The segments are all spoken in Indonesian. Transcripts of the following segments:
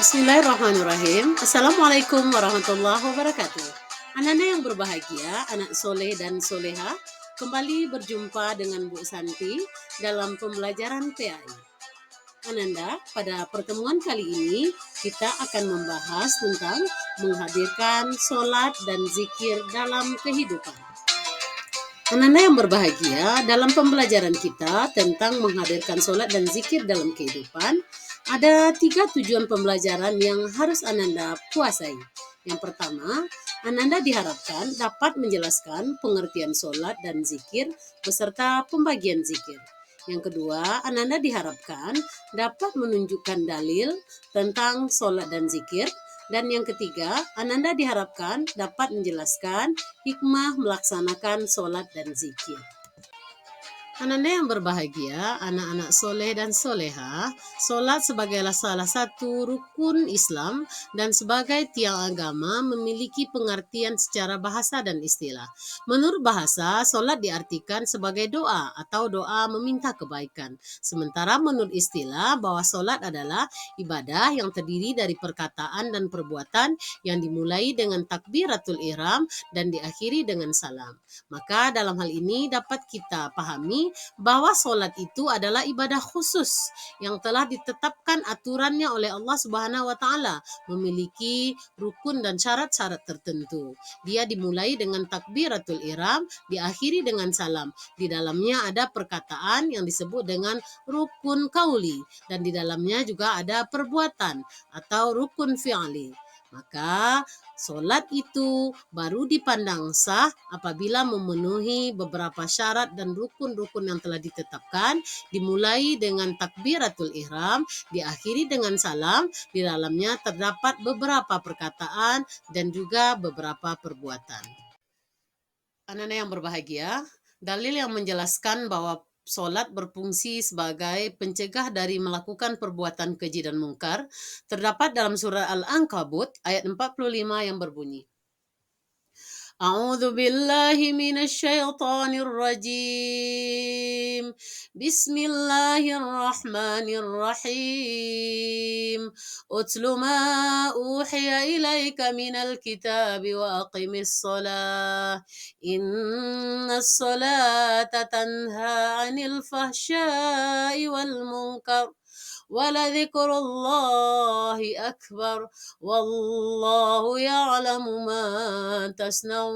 Bismillahirrahmanirrahim. Assalamualaikum warahmatullahi wabarakatuh. Anak-anak yang berbahagia, anak soleh dan soleha, kembali berjumpa dengan Bu Santi dalam pembelajaran PAI. Ananda, pada pertemuan kali ini kita akan membahas tentang menghadirkan sholat dan zikir dalam kehidupan. Anak-anak yang berbahagia, dalam pembelajaran kita tentang menghadirkan sholat dan zikir dalam kehidupan, ada 3 tujuan pembelajaran yang harus Ananda kuasai. Yang pertama, Ananda diharapkan dapat menjelaskan pengertian sholat dan zikir beserta pembagian zikir. Yang kedua, Ananda diharapkan dapat menunjukkan dalil tentang sholat dan zikir. Dan yang ketiga, Ananda diharapkan dapat menjelaskan hikmah melaksanakan sholat dan zikir. Ananda yang berbahagia, anak-anak soleh dan soleha, sholat sebagailah salah satu rukun Islam dan sebagai tiang agama memiliki pengertian secara bahasa dan istilah. Menurut bahasa, sholat diartikan sebagai doa atau doa meminta kebaikan. Sementara menurut istilah, bahwa sholat adalah ibadah yang terdiri dari perkataan dan perbuatan yang dimulai dengan takbiratul ihram dan diakhiri dengan salam. Maka dalam hal ini dapat kita pahami bahwa sholat itu adalah ibadah khusus yang telah ditetapkan aturannya oleh Allah Subhanahu wa taala, memiliki rukun dan syarat-syarat tertentu. Dia dimulai dengan takbiratul ihram, diakhiri dengan salam. Di dalamnya ada perkataan yang disebut dengan rukun qauli dan di dalamnya juga ada perbuatan atau rukun fi'li. Maka sholat itu baru dipandang sah apabila memenuhi beberapa syarat dan rukun-rukun yang telah ditetapkan, dimulai dengan takbiratul ihram, diakhiri dengan salam, di dalamnya terdapat beberapa perkataan dan juga beberapa perbuatan. Anak-anak yang berbahagia, dalil yang menjelaskan bahwa sholat berfungsi sebagai pencegah dari melakukan perbuatan keji dan mungkar terdapat dalam surah Al-Ankabut ayat 45 yang berbunyi, A'udzu billahi minasyaitonir rajim. Bismillahirrahmanirrahim. Utlu ma uhiya ilaika minal kitabi wa aqimis shalah. Innas salata tanha 'anil fahsya'i wal munkar. ولذكر الله أكبر والله يعلم ما تصنعون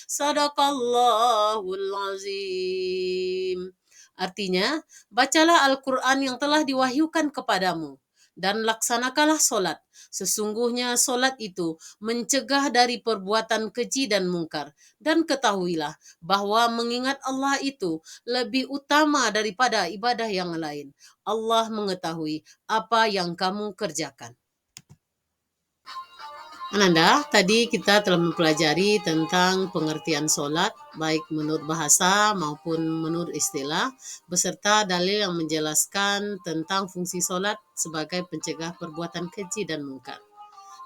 صدق الله العظيم. Artinya, bacalah Al-Quran yang telah diwahyukan kepadamu dan laksanakanlah sholat. Sesungguhnya sholat itu mencegah dari perbuatan keji dan mungkar. Dan ketahuilah bahwa mengingat Allah itu lebih utama daripada ibadah yang lain. Allah mengetahui apa yang kamu kerjakan. Ananda, tadi kita telah mempelajari tentang pengertian sholat, baik menurut bahasa maupun menurut istilah, beserta dalil yang menjelaskan tentang fungsi sholat sebagai pencegah perbuatan keji dan mungkar.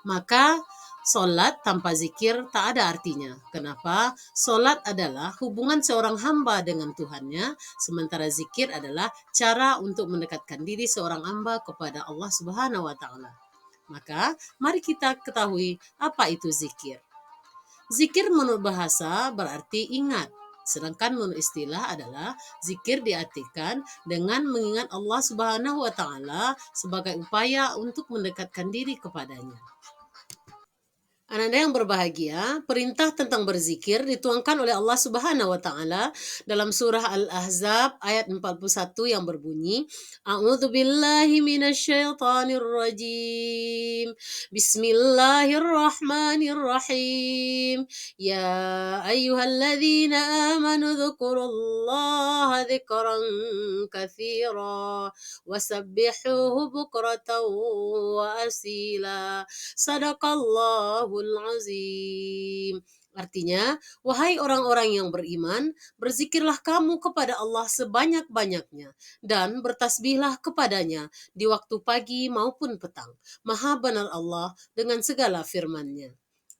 Maka, sholat tanpa zikir tak ada artinya. Kenapa? Sholat adalah hubungan seorang hamba dengan Tuhannya, sementara zikir adalah cara untuk mendekatkan diri seorang hamba kepada Allah Subhanahu wa taala. Maka, mari kita ketahui apa itu zikir. Zikir menurut bahasa berarti ingat. Sedangkan menurut istilah adalah zikir diartikan dengan mengingat Allah Subhanahu wa taala sebagai upaya untuk mendekatkan diri kepadanya. Anak-anak yang berbahagia, perintah tentang berzikir dituangkan oleh Allah Subhanahu wa taala dalam surah Al-Ahzab ayat 41 yang berbunyi, A'udzu billahi minasyaitonir rajim. Bismillahirrahmanirrahim. Ya ayyuhalladzina amanu dzkurullaha dzikran katsira wasabbihuhu bukratan wa asila. Sadaqallahul azim. Artinya, wahai orang-orang yang beriman, berzikirlah kamu kepada Allah sebanyak-banyaknya dan bertasbihlah kepadanya di waktu pagi maupun petang. Maha benar Allah dengan segala firman-Nya.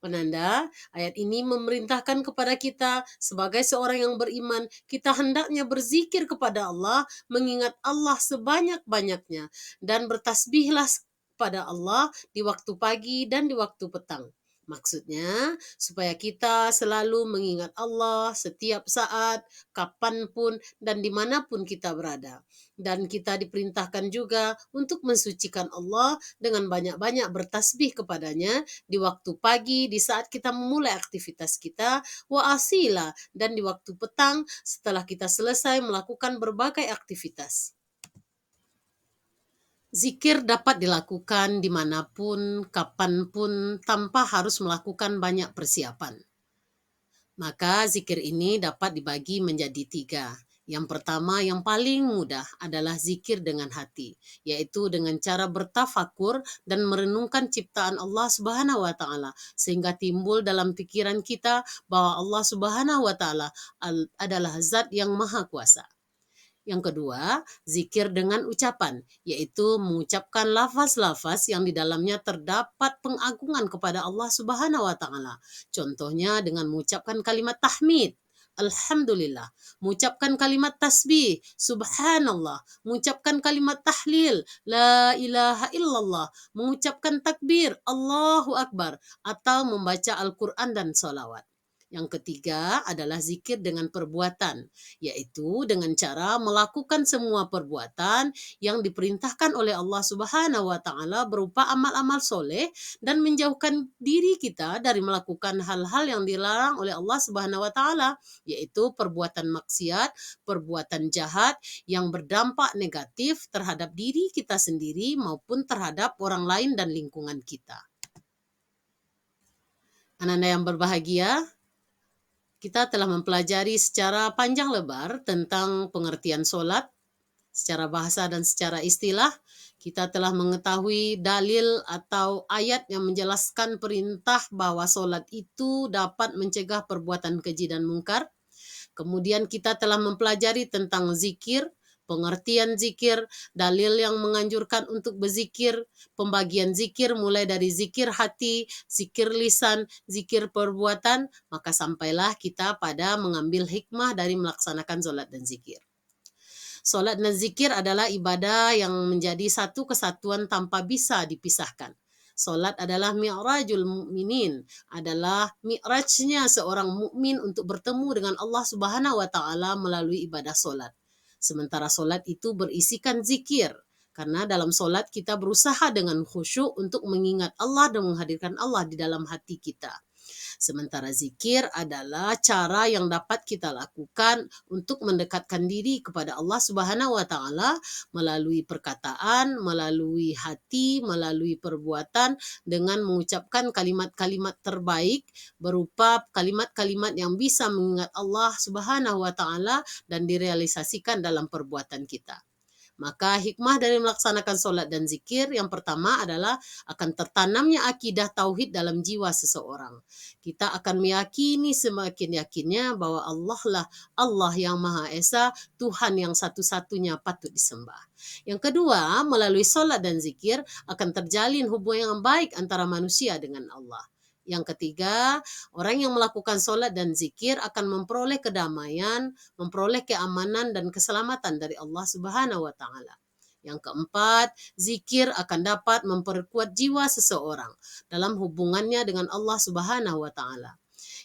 Penanda, ayat ini memerintahkan kepada kita sebagai seorang yang beriman, kita hendaknya berzikir kepada Allah, mengingat Allah sebanyak-banyaknya, dan bertasbihlah kepada Allah di waktu pagi dan di waktu petang. Maksudnya, supaya kita selalu mengingat Allah setiap saat, kapanpun, dan dimanapun kita berada. Dan kita diperintahkan juga untuk mensucikan Allah dengan banyak-banyak bertasbih kepadanya di waktu pagi, di saat kita memulai aktivitas kita, wa asila, dan di waktu petang setelah kita selesai melakukan berbagai aktivitas. Zikir dapat dilakukan dimanapun, kapanpun, tanpa harus melakukan banyak persiapan. Maka zikir ini dapat dibagi menjadi 3. Yang pertama, yang paling mudah adalah zikir dengan hati, yaitu dengan cara bertafakur dan merenungkan ciptaan Allah Subhanahu wa taala sehingga timbul dalam pikiran kita bahwa Allah Subhanahu wa taala adalah zat yang maha kuasa. Yang kedua, zikir dengan ucapan, yaitu mengucapkan lafaz-lafaz yang di dalamnya terdapat pengagungan kepada Allah Subhanahu wa taala. Contohnya dengan mengucapkan kalimat tahmid, Alhamdulillah, mengucapkan kalimat tasbih, Subhanallah, mengucapkan kalimat tahlil, La ilaha illallah, mengucapkan takbir, Allahu Akbar, atau membaca Al-Quran dan sholawat. Yang ketiga adalah zikir dengan perbuatan, yaitu dengan cara melakukan semua perbuatan yang diperintahkan oleh Allah Subhanahu wa taala berupa amal-amal soleh dan menjauhkan diri kita dari melakukan hal-hal yang dilarang oleh Allah Subhanahu wa taala, yaitu perbuatan maksiat, perbuatan jahat yang berdampak negatif terhadap diri kita sendiri maupun terhadap orang lain dan lingkungan kita. Anak-anak yang berbahagia, kita telah mempelajari secara panjang lebar tentang pengertian solat, secara bahasa dan secara istilah. Kita telah mengetahui dalil atau ayat yang menjelaskan perintah bahwa solat itu dapat mencegah perbuatan keji dan mungkar. Kemudian kita telah mempelajari tentang zikir, pengertian zikir, dalil yang menganjurkan untuk berzikir, pembagian zikir mulai dari zikir hati, zikir lisan, zikir perbuatan, maka sampailah kita pada mengambil hikmah dari melaksanakan solat dan zikir. Solat dan zikir adalah ibadah yang menjadi satu kesatuan tanpa bisa dipisahkan. Solat adalah mi'rajul mu'minin, adalah mi'rajnya seorang mukmin untuk bertemu dengan Allah Subhanahu wa taala melalui ibadah solat. Sementara solat itu berisikan zikir, karena dalam solat kita berusaha dengan khusyuk untuk mengingat Allah dan menghadirkan Allah di dalam hati kita. Sementara zikir adalah cara yang dapat kita lakukan untuk mendekatkan diri kepada Allah Subhanahu wa taala melalui perkataan, melalui hati, melalui perbuatan dengan mengucapkan kalimat-kalimat terbaik berupa kalimat-kalimat yang bisa mengingat Allah Subhanahu wa taala dan direalisasikan dalam perbuatan kita. Maka hikmah dari melaksanakan solat dan zikir yang pertama adalah akan tertanamnya akidah tauhid dalam jiwa seseorang. Kita akan meyakini semakin yakinnya bahwa Allah lah Allah yang Maha Esa, Tuhan yang satu-satunya patut disembah. Yang kedua, melalui solat dan zikir akan terjalin hubungan yang baik antara manusia dengan Allah. Yang ketiga, orang yang melakukan solat dan zikir akan memperoleh kedamaian, memperoleh keamanan dan keselamatan dari Allah Subhanahu wa taala. Yang keempat, zikir akan dapat memperkuat jiwa seseorang dalam hubungannya dengan Allah Subhanahu wa taala.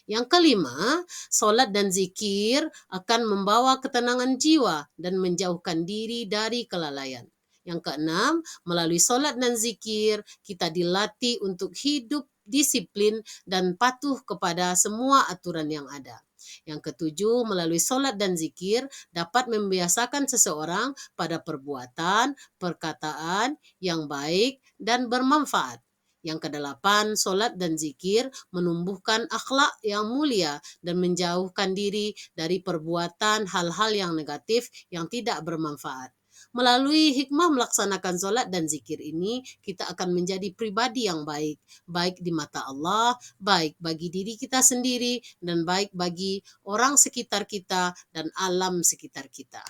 Yang kelima, solat dan zikir akan membawa ketenangan jiwa dan menjauhkan diri dari kelalaian. Yang keenam, melalui solat dan zikir, kita dilatih untuk hidup disiplin dan patuh kepada semua aturan yang ada. Yang ketujuh, melalui solat dan zikir dapat membiasakan seseorang pada perbuatan, perkataan yang baik dan bermanfaat. Yang kedelapan, solat dan zikir menumbuhkan akhlak yang mulia dan menjauhkan diri dari perbuatan hal-hal yang negatif yang tidak bermanfaat. Melalui hikmah melaksanakan solat dan zikir ini, kita akan menjadi pribadi yang baik, baik di mata Allah, baik bagi diri kita sendiri, dan baik bagi orang sekitar kita dan alam sekitar kita.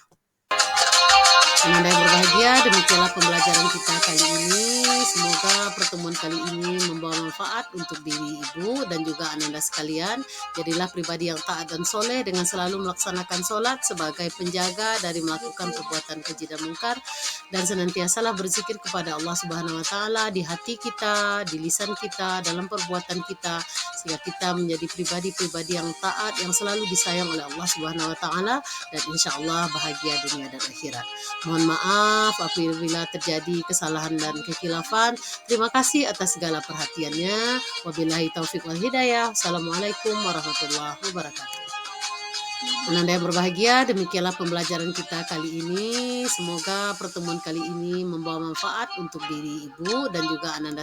Anda yang berbahagia, demikianlah pembelajaran kita kali ini. Semoga pertemuan kali ini membawa manfaat untuk diri ibu dan juga ananda sekalian. Jadilah pribadi yang taat dan soleh dengan selalu melaksanakan sholat sebagai penjaga dari melakukan perbuatan keji dan mungkar, dan senantiasalah berzikir kepada Allah Subhanahu wa taala di hati kita, di lisan kita, dalam perbuatan kita, sehingga kita menjadi pribadi-pribadi yang taat, yang selalu disayang oleh Allah Subhanahu wa taala, dan insya Allah bahagia dunia dan akhirat. Mohon maaf apabila terjadi kesalahan dan kekhilafan. Terima kasih atas segala perhatiannya. Wabillahi taufik wal hidayah. Assalamualaikum warahmatullahi wabarakatuh. Ananda yang berbahagia, demikianlah pembelajaran kita kali ini. Semoga pertemuan kali ini membawa manfaat untuk diri ibu dan juga ananda